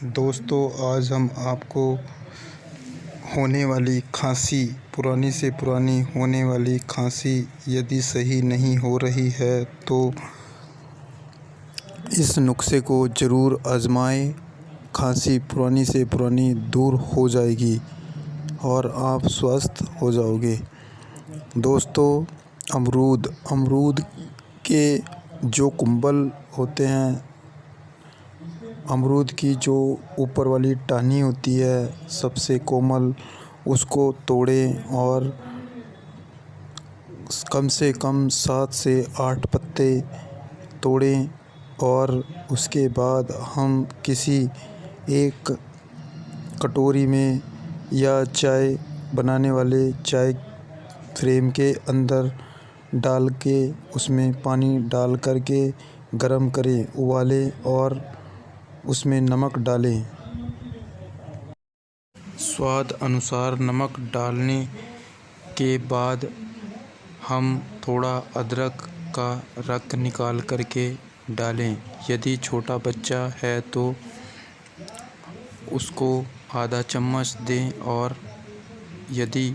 दोस्तों, आज हम आपको होने वाली खांसी, पुरानी से पुरानी होने वाली खांसी यदि सही नहीं हो रही है तो इस नुस्खे को ज़रूर आजमाएं। खांसी पुरानी से पुरानी दूर हो जाएगी और आप स्वस्थ हो जाओगे। दोस्तों, अमरूद के जो कुंबल होते हैं, अमरूद की जो ऊपर वाली टहनी होती है सबसे कोमल, उसको तोड़ें और कम से कम 7 से 8 पत्ते तोड़ें और उसके बाद हम किसी एक कटोरी में या चाय बनाने वाले चाय फ्रेम के अंदर डाल के उसमें पानी डाल कर के गरम करें, उबालें और उसमें नमक डालें। स्वाद अनुसार नमक डालने के बाद हम थोड़ा अदरक का रस निकाल कर के डालें। यदि छोटा बच्चा है तो उसको आधा चम्मच दें और यदि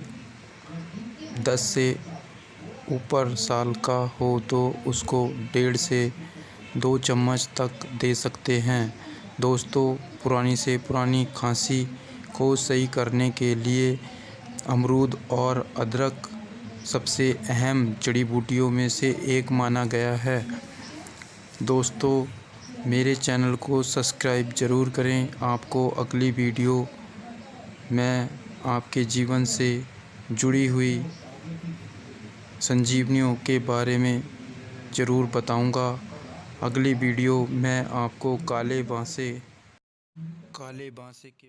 10 से ऊपर साल का हो तो उसको 1.5 से 2 चम्मच तक दे सकते हैं। दोस्तों, पुरानी से पुरानी खांसी को सही करने के लिए अमरूद और अदरक सबसे अहम जड़ी बूटियों में से एक माना गया है। दोस्तों, मेरे चैनल को सब्सक्राइब ज़रूर करें। आपको अगली वीडियो मैं आपके जीवन से जुड़ी हुई संजीवनियों के बारे में ज़रूर बताऊंगा। अगली वीडियो मैं आपको काले बांसे के